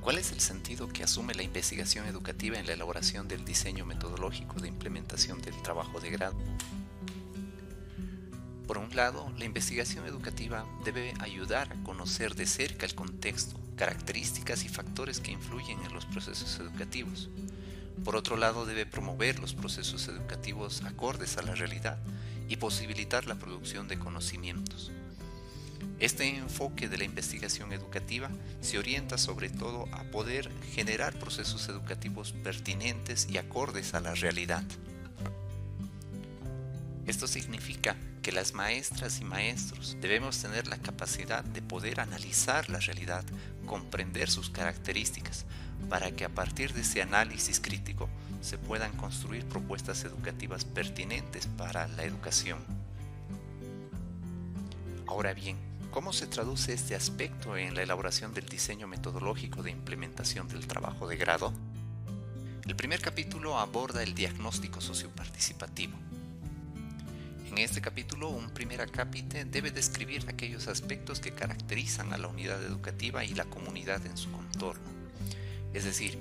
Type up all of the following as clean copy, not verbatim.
¿Cuál es el sentido que asume la investigación educativa en la elaboración del diseño metodológico de implementación del trabajo de grado? Por un lado, la investigación educativa debe ayudar a conocer de cerca el contexto, características y factores que influyen en los procesos educativos. Por otro lado, debe promover los procesos educativos acordes a la realidad y posibilitar la producción de conocimientos. Este enfoque de la investigación educativa se orienta sobre todo a poder generar procesos educativos pertinentes y acordes a la realidad. Esto significa que las maestras y maestros debemos tener la capacidad de poder analizar la realidad, comprender sus características, para que a partir de ese análisis crítico se puedan construir propuestas educativas pertinentes para la educación. Ahora bien, ¿cómo se traduce este aspecto en la elaboración del diseño metodológico de implementación del trabajo de grado? El primer capítulo aborda el diagnóstico socioparticipativo. En este capítulo, un primer acápite debe describir aquellos aspectos que caracterizan a la unidad educativa y la comunidad en su contorno. Es decir,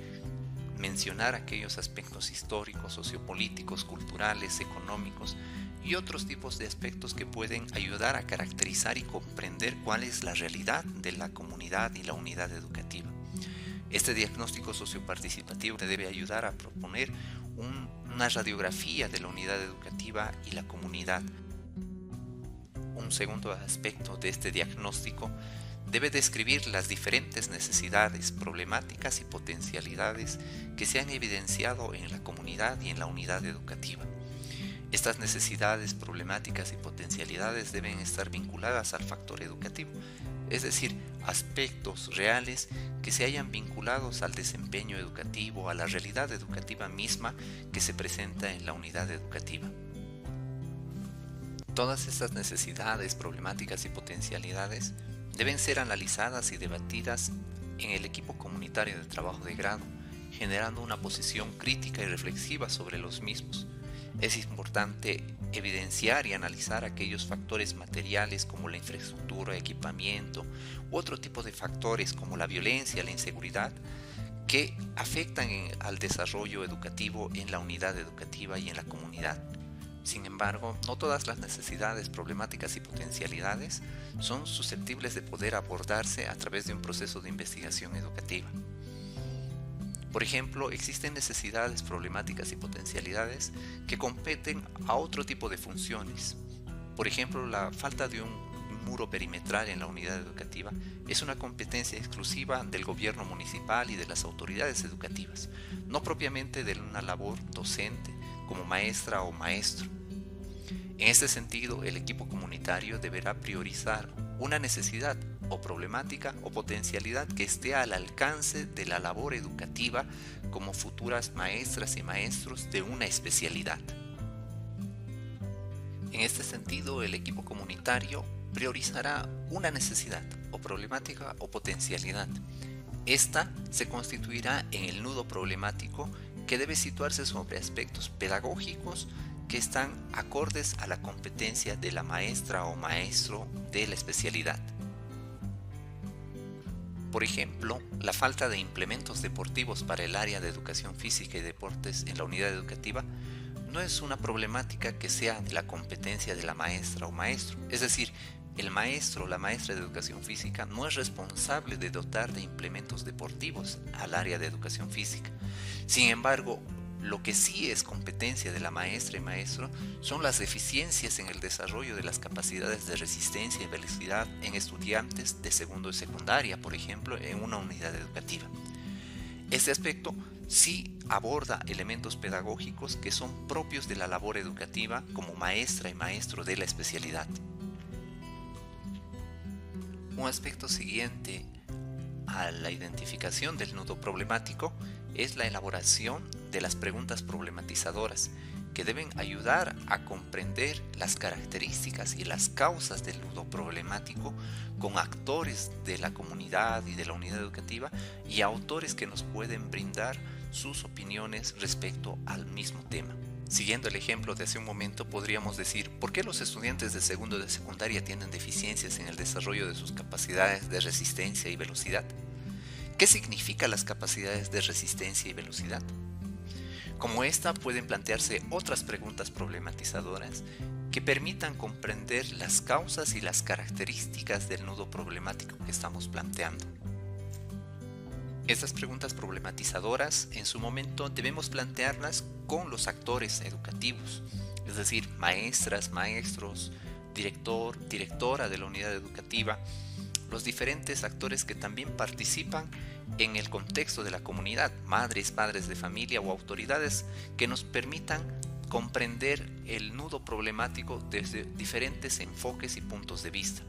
mencionar aquellos aspectos históricos, sociopolíticos, culturales, económicos y otros tipos de aspectos que pueden ayudar a caracterizar y comprender cuál es la realidad de la comunidad y la unidad educativa. Este diagnóstico socioparticipativo debe ayudar a proponer una radiografía de la unidad educativa y la comunidad. Un segundo aspecto de este diagnóstico debe describir las diferentes necesidades, problemáticas y potencialidades que se han evidenciado en la comunidad y en la unidad educativa. Estas necesidades, problemáticas y potencialidades deben estar vinculadas al factor educativo, es decir, aspectos reales que se hayan vinculados al desempeño educativo, a la realidad educativa misma que se presenta en la unidad educativa. Todas estas necesidades, problemáticas y potencialidades deben ser analizadas y debatidas en el equipo comunitario de trabajo de grado, generando una posición crítica y reflexiva sobre los mismos. Es importante evidenciar y analizar aquellos factores materiales como la infraestructura, equipamiento u otro tipo de factores como la violencia, la inseguridad, que afectan al desarrollo educativo en la unidad educativa y en la comunidad. Sin embargo, no todas las necesidades, problemáticas y potencialidades son susceptibles de poder abordarse a través de un proceso de investigación educativa. Por ejemplo, existen necesidades, problemáticas y potencialidades que competen a otro tipo de funciones. Por ejemplo, la falta de un muro perimetral en la unidad educativa es una competencia exclusiva del gobierno municipal y de las autoridades educativas, no propiamente de una labor docente como maestra o maestro. En este sentido, el equipo comunitario deberá priorizar una necesidad o problemática o potencialidad que esté al alcance de la labor educativa como futuras maestras y maestros de una especialidad. En este sentido, el equipo comunitario priorizará una necesidad o problemática o potencialidad. Esta se constituirá en el nudo problemático que debe situarse sobre aspectos pedagógicos que están acordes a la competencia de la maestra o maestro de la especialidad. Por ejemplo, la falta de implementos deportivos para el área de educación física y deportes en la unidad educativa no es una problemática que sea de la competencia de la maestra o maestro. Es decir, el maestro o la maestra de educación física no es responsable de dotar de implementos deportivos al área de educación física. Sin embargo, lo que sí es competencia de la maestra y maestro son las deficiencias en el desarrollo de las capacidades de resistencia y velocidad en estudiantes de segundo y secundaria, por ejemplo, en una unidad educativa. Este aspecto sí aborda elementos pedagógicos que son propios de la labor educativa como maestra y maestro de la especialidad. Un aspecto siguiente a la identificación del nudo problemático es la elaboración de las preguntas problematizadoras que deben ayudar a comprender las características y las causas del nudo problemático con actores de la comunidad y de la unidad educativa y autores que nos pueden brindar sus opiniones respecto al mismo tema. Siguiendo el ejemplo de hace un momento, podríamos decir, ¿por qué los estudiantes de segundo de secundaria tienen deficiencias en el desarrollo de sus capacidades de resistencia y velocidad? ¿Qué significan las capacidades de resistencia y velocidad? Como esta, pueden plantearse otras preguntas problematizadoras que permitan comprender las causas y las características del nudo problemático que estamos planteando. Estas preguntas problematizadoras, en su momento, debemos plantearlas con los actores educativos, es decir, maestras, maestros, director, directora de la unidad educativa, los diferentes actores que también participan en el contexto de la comunidad, madres, padres de familia o autoridades que nos permitan comprender el nudo problemático desde diferentes enfoques y puntos de vista.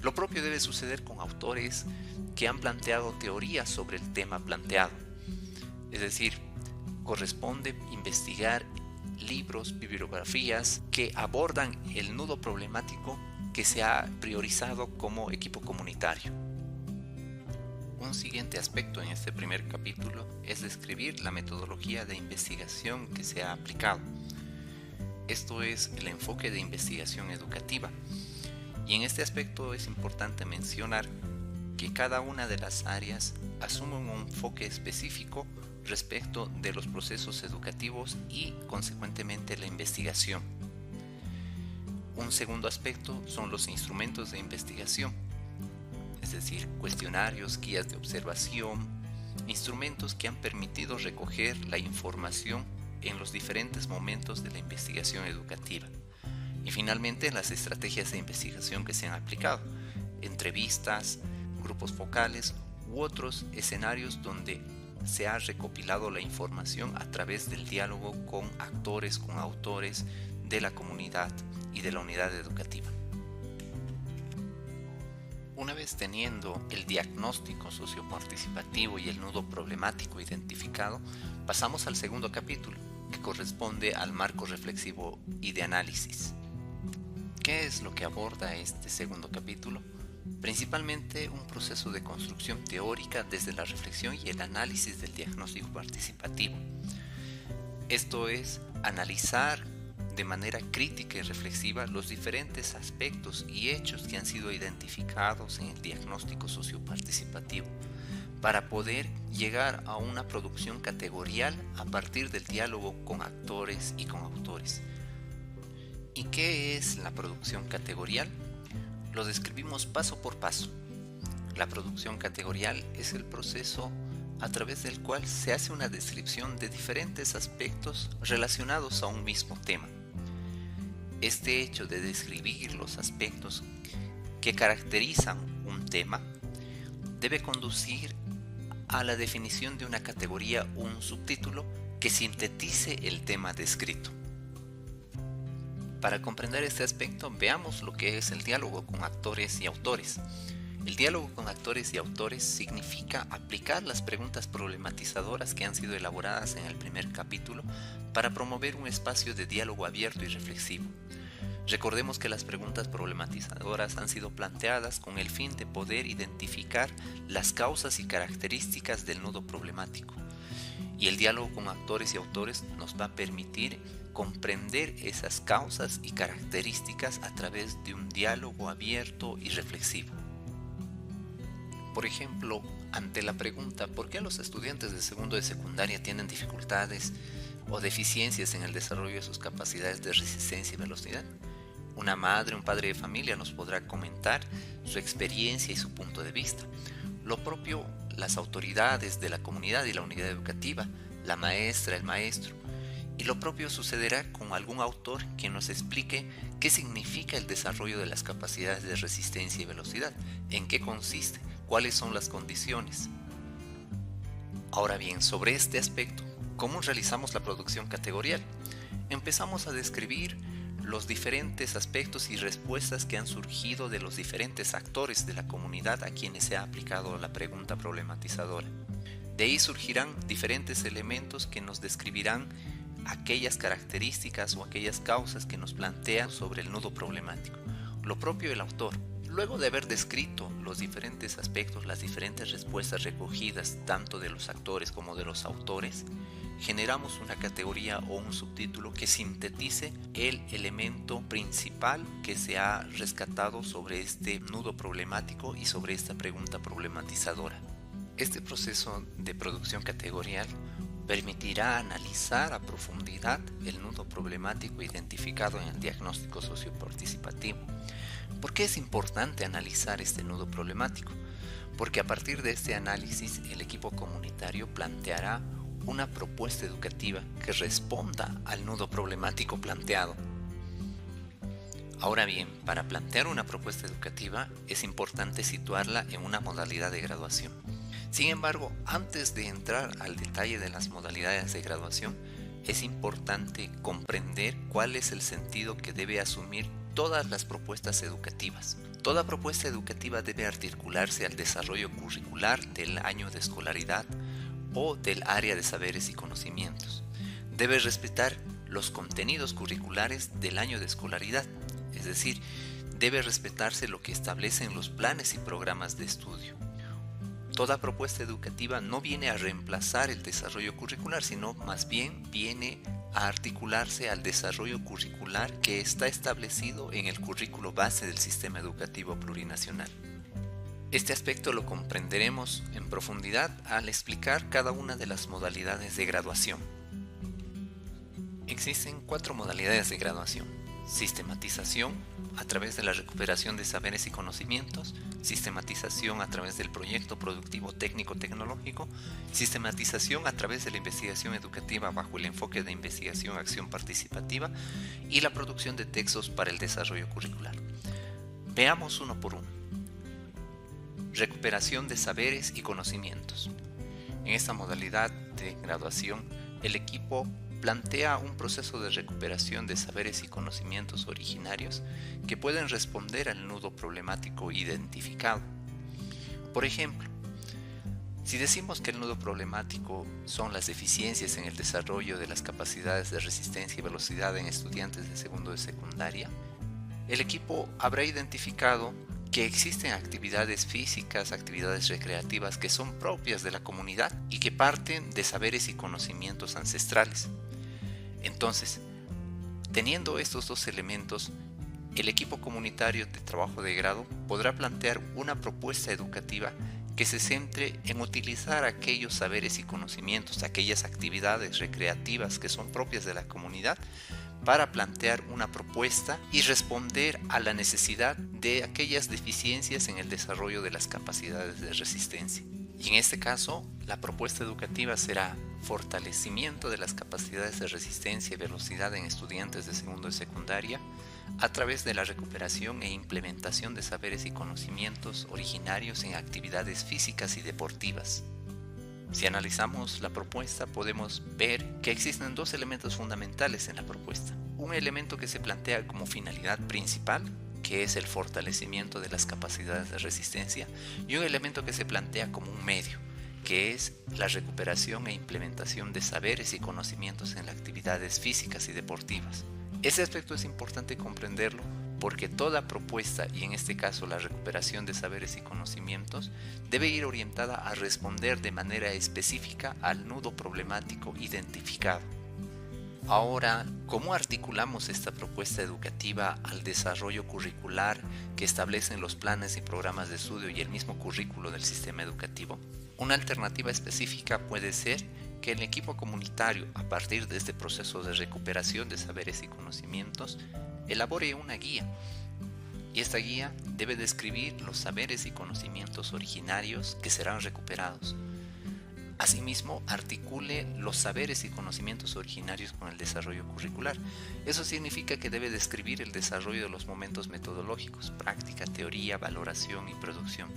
Lo propio debe suceder con autores que han planteado teorías sobre el tema planteado. Es decir, corresponde investigar libros, bibliografías que abordan el nudo problemático que se ha priorizado como equipo comunitario. Un siguiente aspecto en este primer capítulo es describir la metodología de investigación que se ha aplicado. Esto es el enfoque de investigación educativa. Y en este aspecto es importante mencionar que cada una de las áreas asume un enfoque específico respecto de los procesos educativos y, consecuentemente, la investigación. Un segundo aspecto son los instrumentos de investigación, es decir, cuestionarios, guías de observación, instrumentos que han permitido recoger la información en los diferentes momentos de la investigación educativa. Y finalmente, las estrategias de investigación que se han aplicado, entrevistas, grupos focales u otros escenarios donde se ha recopilado la información a través del diálogo con actores, con autores de la comunidad y de la unidad educativa. Una vez teniendo el diagnóstico socioparticipativo y el nudo problemático identificado, pasamos al segundo capítulo, que corresponde al marco reflexivo y de análisis. ¿Qué es lo que aborda este segundo capítulo? Principalmente un proceso de construcción teórica desde la reflexión y el análisis del diagnóstico participativo. Esto es, analizar de manera crítica y reflexiva los diferentes aspectos y hechos que han sido identificados en el diagnóstico socioparticipativo para poder llegar a una producción categorial a partir del diálogo con actores y con autores. ¿Y qué es la producción categorial? Lo describimos paso por paso. La producción categorial es el proceso a través del cual se hace una descripción de diferentes aspectos relacionados a un mismo tema. Este hecho de describir los aspectos que caracterizan un tema debe conducir a la definición de una categoría o un subtítulo que sintetice el tema descrito. Para comprender este aspecto, veamos lo que es el diálogo con actores y autores. El diálogo con actores y autores significa aplicar las preguntas problematizadoras que han sido elaboradas en el primer capítulo para promover un espacio de diálogo abierto y reflexivo. Recordemos que las preguntas problematizadoras han sido planteadas con el fin de poder identificar las causas y características del nudo problemático. Y el diálogo con actores y autores nos va a permitir comprender esas causas y características a través de un diálogo abierto y reflexivo. Por ejemplo, ante la pregunta ¿por qué los estudiantes de segundo de secundaria tienen dificultades o deficiencias en el desarrollo de sus capacidades de resistencia y velocidad? Una madre, un padre de familia nos podrá comentar su experiencia y su punto de vista. Lo propio, las autoridades de la comunidad y la unidad educativa, la maestra, el maestro. Y lo propio sucederá con algún autor que nos explique qué significa el desarrollo de las capacidades de resistencia y velocidad, en qué consiste, cuáles son las condiciones. Ahora bien, sobre este aspecto, ¿cómo realizamos la producción categorial? Empezamos a describir los diferentes aspectos y respuestas que han surgido de los diferentes actores de la comunidad a quienes se ha aplicado la pregunta problematizadora. De ahí surgirán diferentes elementos que nos describirán aquellas características o aquellas causas que nos plantean sobre el nudo problemático. Lo propio del autor. Luego de haber descrito los diferentes aspectos, las diferentes respuestas recogidas tanto de los actores como de los autores, generamos una categoría o un subtítulo que sintetice el elemento principal que se ha rescatado sobre este nudo problemático y sobre esta pregunta problematizadora. Este proceso de producción categorial permitirá analizar a profundidad el nudo problemático identificado en el diagnóstico socioparticipativo. ¿Por qué es importante analizar este nudo problemático? Porque a partir de este análisis el equipo comunitario planteará una propuesta educativa que responda al nudo problemático planteado. Ahora bien, para plantear una propuesta educativa es importante situarla en una modalidad de graduación. Sin embargo, antes de entrar al detalle de las modalidades de graduación, es importante comprender cuál es el sentido que debe asumir todas las propuestas educativas. Toda propuesta educativa debe articularse al desarrollo curricular del año de escolaridad o del área de saberes y conocimientos. Debe respetar los contenidos curriculares del año de escolaridad, es decir, debe respetarse lo que establecen los planes y programas de estudio. Toda propuesta educativa no viene a reemplazar el desarrollo curricular, sino más bien viene a articularse al desarrollo curricular que está establecido en el currículo base del sistema educativo plurinacional. Este aspecto lo comprenderemos en profundidad al explicar cada una de las modalidades de graduación. Existen 4 modalidades de graduación: sistematización a través de la recuperación de saberes y conocimientos, sistematización a través del proyecto productivo técnico-tecnológico, sistematización a través de la investigación educativa bajo el enfoque de investigación-acción participativa y la producción de textos para el desarrollo curricular. Veamos uno por uno. Recuperación de saberes y conocimientos. En esta modalidad de graduación, el equipo plantea un proceso de recuperación de saberes y conocimientos originarios que pueden responder al nudo problemático identificado. Por ejemplo, si decimos que el nudo problemático son las deficiencias en el desarrollo de las capacidades de resistencia y velocidad en estudiantes de segundo de secundaria, el equipo habrá identificado que existen actividades físicas, actividades recreativas que son propias de la comunidad y que parten de saberes y conocimientos ancestrales. Entonces, teniendo estos 2 elementos, el equipo comunitario de trabajo de grado podrá plantear una propuesta educativa que se centre en utilizar aquellos saberes y conocimientos, aquellas actividades recreativas que son propias de la comunidad, para plantear una propuesta y responder a la necesidad de aquellas deficiencias en el desarrollo de las capacidades de resistencia. Y en este caso, la propuesta educativa será fortalecimiento de las capacidades de resistencia y velocidad en estudiantes de segundo de secundaria a través de la recuperación e implementación de saberes y conocimientos originarios en actividades físicas y deportivas. Si analizamos la propuesta, podemos ver que existen 2 elementos fundamentales en la propuesta. Un elemento que se plantea como finalidad principal, que es el fortalecimiento de las capacidades de resistencia, y un elemento que se plantea como un medio, que es la recuperación e implementación de saberes y conocimientos en las actividades físicas y deportivas. Ese aspecto es importante comprenderlo porque toda propuesta, y en este caso la recuperación de saberes y conocimientos, debe ir orientada a responder de manera específica al nudo problemático identificado. Ahora, ¿cómo articulamos esta propuesta educativa al desarrollo curricular que establecen los planes y programas de estudio y el mismo currículo del sistema educativo? Una alternativa específica puede ser que el equipo comunitario, a partir de este proceso de recuperación de saberes y conocimientos, elabore una guía. Y esta guía debe describir los saberes y conocimientos originarios que serán recuperados. Asimismo, articule los saberes y conocimientos originarios con el desarrollo curricular. Eso significa que debe describir el desarrollo de los momentos metodológicos, práctica, teoría, valoración y producción.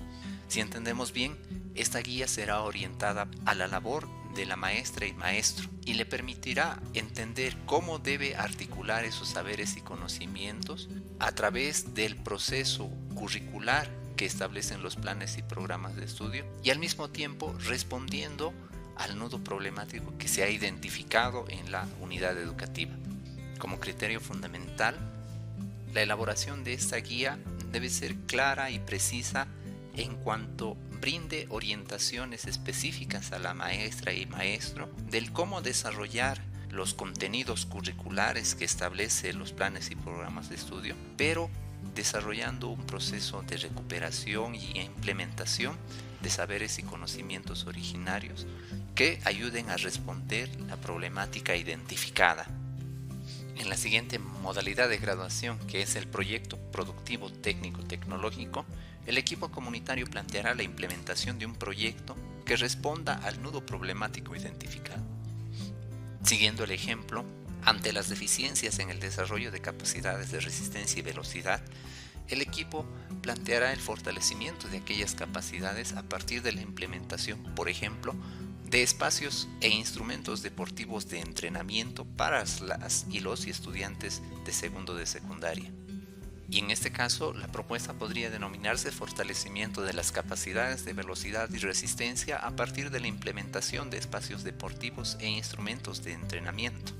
Si entendemos bien, esta guía será orientada a la labor de la maestra y maestro y le permitirá entender cómo debe articular esos saberes y conocimientos a través del proceso curricular que establecen los planes y programas de estudio y al mismo tiempo respondiendo al nudo problemático que se ha identificado en la unidad educativa. Como criterio fundamental, la elaboración de esta guía debe ser clara y precisa en cuanto brinde orientaciones específicas a la maestra y maestro del cómo desarrollar los contenidos curriculares que establece los planes y programas de estudio, pero desarrollando un proceso de recuperación y implementación de saberes y conocimientos originarios que ayuden a responder la problemática identificada. En la siguiente modalidad de graduación, que es el proyecto productivo técnico-tecnológico, el equipo comunitario planteará la implementación de un proyecto que responda al nudo problemático identificado. Siguiendo el ejemplo, ante las deficiencias en el desarrollo de capacidades de resistencia y velocidad, el equipo planteará el fortalecimiento de aquellas capacidades a partir de la implementación, por ejemplo, de espacios e instrumentos deportivos de entrenamiento para las y los estudiantes de segundo de secundaria. Y en este caso, la propuesta podría denominarse fortalecimiento de las capacidades de velocidad y resistencia a partir de la implementación de espacios deportivos e instrumentos de entrenamiento.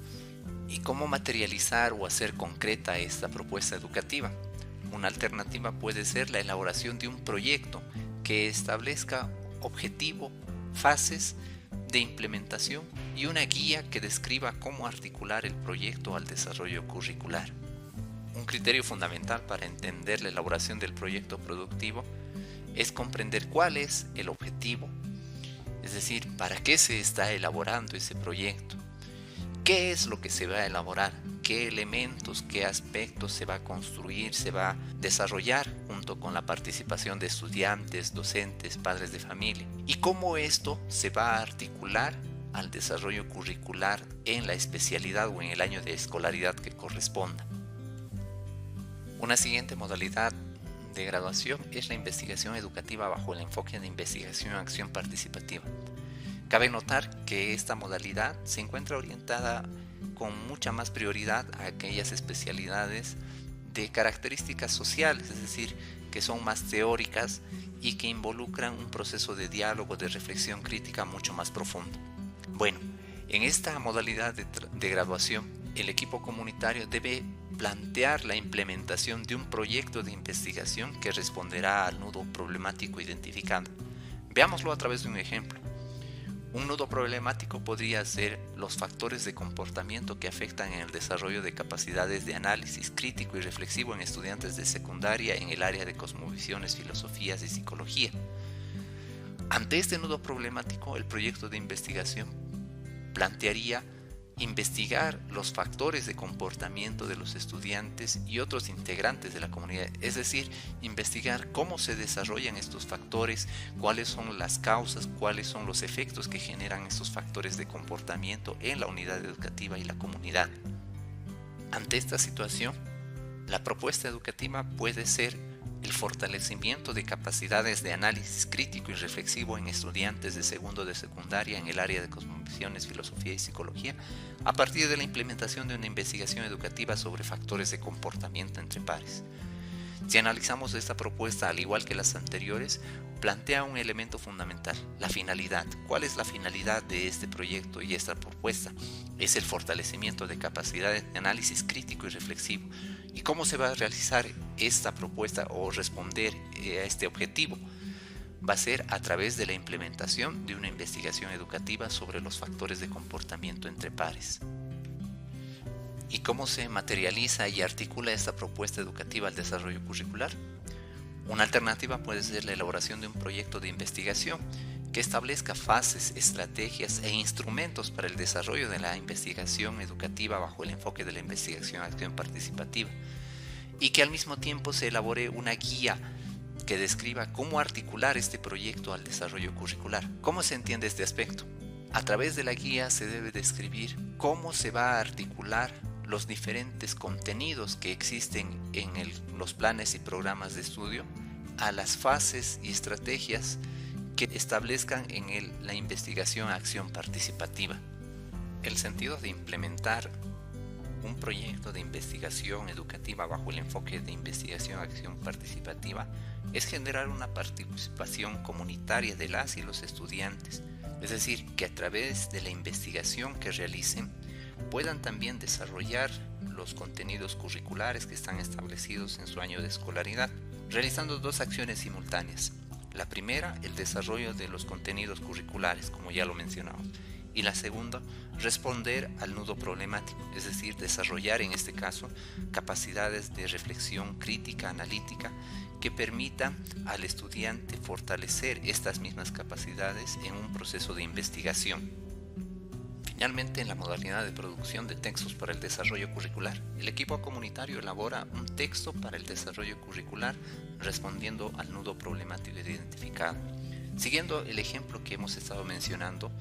¿Y cómo materializar o hacer concreta esta propuesta educativa? Una alternativa puede ser la elaboración de un proyecto que establezca objetivo, fases de implementación y una guía que describa cómo articular el proyecto al desarrollo curricular. Un criterio fundamental para entender la elaboración del proyecto productivo es comprender cuál es el objetivo, es decir, para qué se está elaborando ese proyecto, qué es lo que se va a elaborar, qué elementos, qué aspectos se va a construir, se va a desarrollar junto con la participación de estudiantes, docentes, padres de familia, y cómo esto se va a articular al desarrollo curricular en la especialidad o en el año de escolaridad que corresponda. Una siguiente modalidad de graduación es la investigación educativa bajo el enfoque de investigación-acción participativa. Cabe notar que esta modalidad se encuentra orientada con mucha más prioridad a aquellas especialidades de características sociales, es decir, que son más teóricas y que involucran un proceso de diálogo, de reflexión crítica mucho más profundo. Bueno, en esta modalidad de graduación, el equipo comunitario debe plantear la implementación de un proyecto de investigación que responderá al nudo problemático identificado. Veámoslo a través de un ejemplo. Un nudo problemático podría ser los factores de comportamiento que afectan en el desarrollo de capacidades de análisis crítico y reflexivo en estudiantes de secundaria en el área de cosmovisiones, filosofías y psicología. Ante este nudo problemático, el proyecto de investigación plantearía investigar los factores de comportamiento de los estudiantes y otros integrantes de la comunidad, es decir, investigar cómo se desarrollan estos factores, cuáles son las causas, cuáles son los efectos que generan estos factores de comportamiento en la unidad educativa y la comunidad. Ante esta situación, la propuesta educativa puede ser el fortalecimiento de capacidades de análisis crítico y reflexivo en estudiantes de segundo de secundaria en el área de cosmovisiones, filosofía y psicología, a partir de la implementación de una investigación educativa sobre factores de comportamiento entre pares. Si analizamos esta propuesta, al igual que las anteriores, plantea un elemento fundamental, la finalidad. ¿Cuál es la finalidad de este proyecto y esta propuesta? Es el fortalecimiento de capacidades de análisis crítico y reflexivo. ¿Y cómo se va a realizar esta propuesta o responder a este objetivo? Va a ser a través de la implementación de una investigación educativa sobre los factores de comportamiento entre pares. ¿Y cómo se materializa y articula esta propuesta educativa al desarrollo curricular? Una alternativa puede ser la elaboración de un proyecto de investigación que establezca fases, estrategias e instrumentos para el desarrollo de la investigación educativa bajo el enfoque de la investigación-acción participativa, y que al mismo tiempo se elabore una guía que describa cómo articular este proyecto al desarrollo curricular. ¿Cómo se entiende este aspecto? A través de la guía se debe describir cómo se va a articular los diferentes contenidos que existen en los planes y programas de estudio a las fases y estrategias que establezcan en la investigación-acción participativa. El sentido de implementar un proyecto de investigación educativa bajo el enfoque de investigación-acción participativa es generar una participación comunitaria de las y los estudiantes, es decir, que a través de la investigación que realicen puedan también desarrollar los contenidos curriculares que están establecidos en su año de escolaridad, realizando dos acciones simultáneas. La primera, el desarrollo de los contenidos curriculares, como ya lo mencionamos, Y la segunda, responder al nudo problemático, es decir, desarrollar en este caso capacidades de reflexión crítica, analítica, que permitan al estudiante fortalecer estas mismas capacidades en un proceso de investigación. Finalmente, en la modalidad de producción de textos para el desarrollo curricular, el equipo comunitario elabora un texto para el desarrollo curricular respondiendo al nudo problemático identificado. Siguiendo el ejemplo que hemos estado mencionando,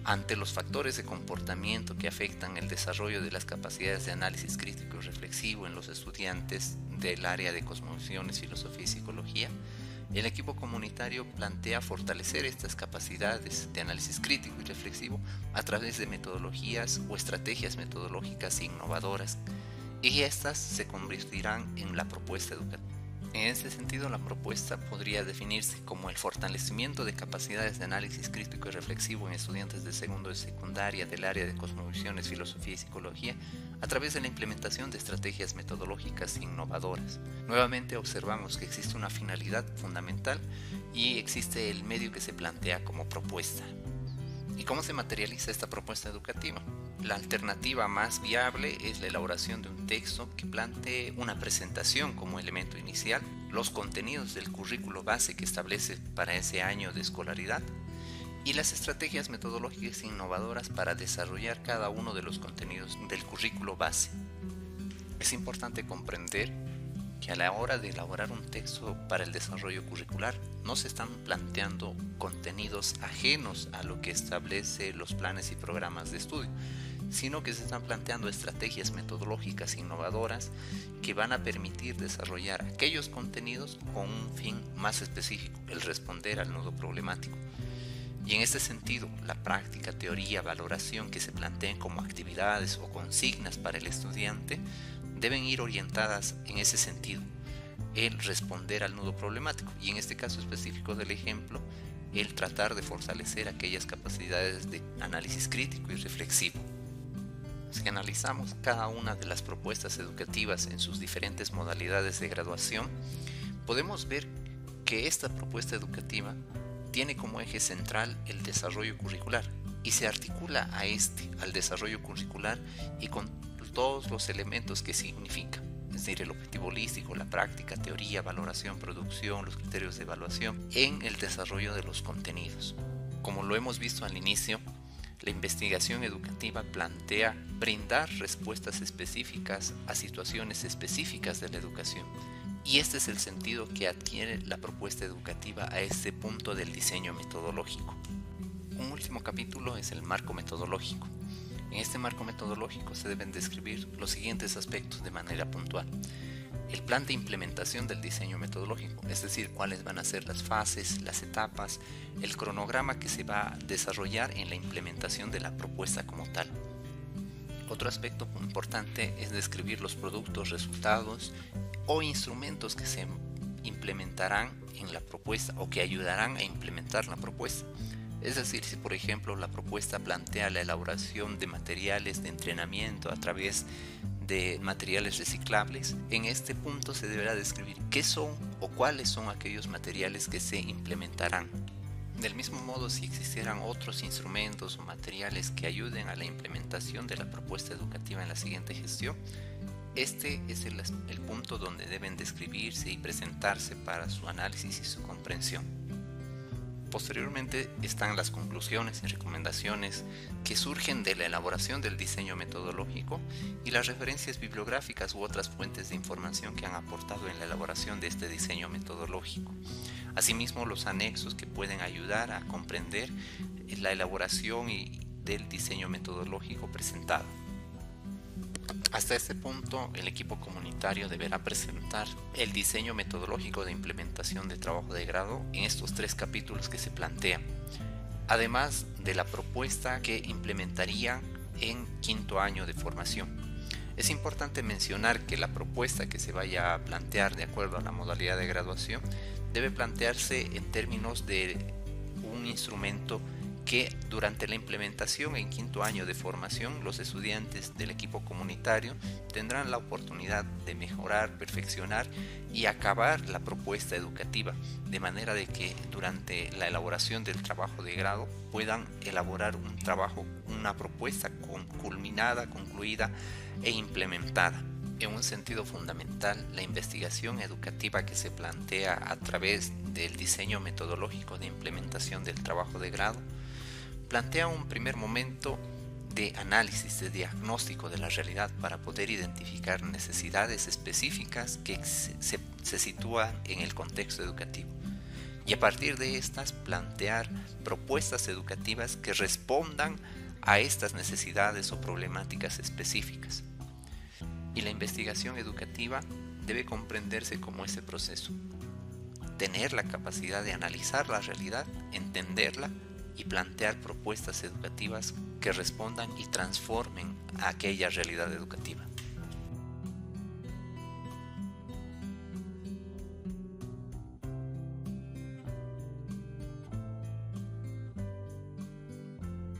ante los factores de comportamiento que afectan el desarrollo de las capacidades de análisis crítico y reflexivo en los estudiantes del área de cosmovisiones, filosofía y psicología, el equipo comunitario plantea fortalecer estas capacidades de análisis crítico y reflexivo a través de metodologías o estrategias metodológicas innovadoras, y estas se convertirán en la propuesta educativa. En este sentido, la propuesta podría definirse como el fortalecimiento de capacidades de análisis crítico y reflexivo en estudiantes de segundo y secundaria del área de cosmovisiones, filosofía y psicología a través de la implementación de estrategias metodológicas innovadoras. Nuevamente observamos que existe una finalidad fundamental y existe el medio que se plantea como propuesta. ¿Y cómo se materializa esta propuesta educativa? La alternativa más viable es la elaboración de un texto que plantee una presentación como elemento inicial, los contenidos del currículo base que establece para ese año de escolaridad y las estrategias metodológicas innovadoras para desarrollar cada uno de los contenidos del currículo base. Es importante comprender que a la hora de elaborar un texto para el desarrollo curricular no se están planteando contenidos ajenos a lo que establece los planes y programas de estudio, sino que se están planteando estrategias metodológicas innovadoras que van a permitir desarrollar aquellos contenidos con un fin más específico, el responder al nudo problemático. Y en este sentido, la práctica, teoría, valoración que se planteen como actividades o consignas para el estudiante deben ir orientadas en ese sentido, el responder al nudo problemático, y en este caso específico del ejemplo, el tratar de fortalecer aquellas capacidades de análisis crítico y reflexivo. Si analizamos cada una de las propuestas educativas en sus diferentes modalidades de graduación, podemos ver que esta propuesta educativa tiene como eje central el desarrollo curricular y se articula al desarrollo curricular y con todos los elementos que significa, es decir, el objetivo holístico, la práctica, teoría, valoración, producción, los criterios de evaluación en el desarrollo de los contenidos. Como lo hemos visto al inicio, la investigación educativa plantea brindar respuestas específicas a situaciones específicas de la educación, y este es el sentido que adquiere la propuesta educativa a este punto del diseño metodológico. Un último capítulo es el marco metodológico. En este marco metodológico se deben describir los siguientes aspectos de manera puntual. El plan de implementación del diseño metodológico, es decir, cuáles van a ser las fases, las etapas, el cronograma que se va a desarrollar en la implementación de la propuesta como tal. Otro aspecto muy importante es describir los productos, resultados o instrumentos que se implementarán en la propuesta o que ayudarán a implementar la propuesta. Es decir, si por ejemplo la propuesta plantea la elaboración de materiales de entrenamiento a través de materiales reciclables, en este punto se deberá describir qué son o cuáles son aquellos materiales que se implementarán. Del mismo modo, si existieran otros instrumentos o materiales que ayuden a la implementación de la propuesta educativa en la siguiente gestión, este es el punto donde deben describirse y presentarse para su análisis y su comprensión. Posteriormente están las conclusiones y recomendaciones que surgen de la elaboración del diseño metodológico y las referencias bibliográficas u otras fuentes de información que han aportado en la elaboración de este diseño metodológico. Asimismo, los anexos que pueden ayudar a comprender la elaboración del diseño metodológico presentado. Hasta este punto, el equipo comunitario deberá presentar el diseño metodológico de implementación de trabajo de grado en estos 3 capítulos que se plantean, además de la propuesta que implementaría en quinto año de formación. Es importante mencionar que la propuesta que se vaya a plantear de acuerdo a la modalidad de graduación debe plantearse en términos de un instrumento que durante la implementación en quinto año de formación, los estudiantes del equipo comunitario tendrán la oportunidad de mejorar, perfeccionar y acabar la propuesta educativa, de manera de que durante la elaboración del trabajo de grado puedan elaborar un trabajo, una propuesta culminada, concluida e implementada. En un sentido fundamental, la investigación educativa que se plantea a través del diseño metodológico de implementación del trabajo de grado plantea un primer momento de análisis, de diagnóstico de la realidad para poder identificar necesidades específicas que se sitúan en el contexto educativo y a partir de estas plantear propuestas educativas que respondan a estas necesidades o problemáticas específicas. Y la investigación educativa debe comprenderse como ese proceso: tener la capacidad de analizar la realidad, entenderla y plantear propuestas educativas que respondan y transformen a aquella realidad educativa.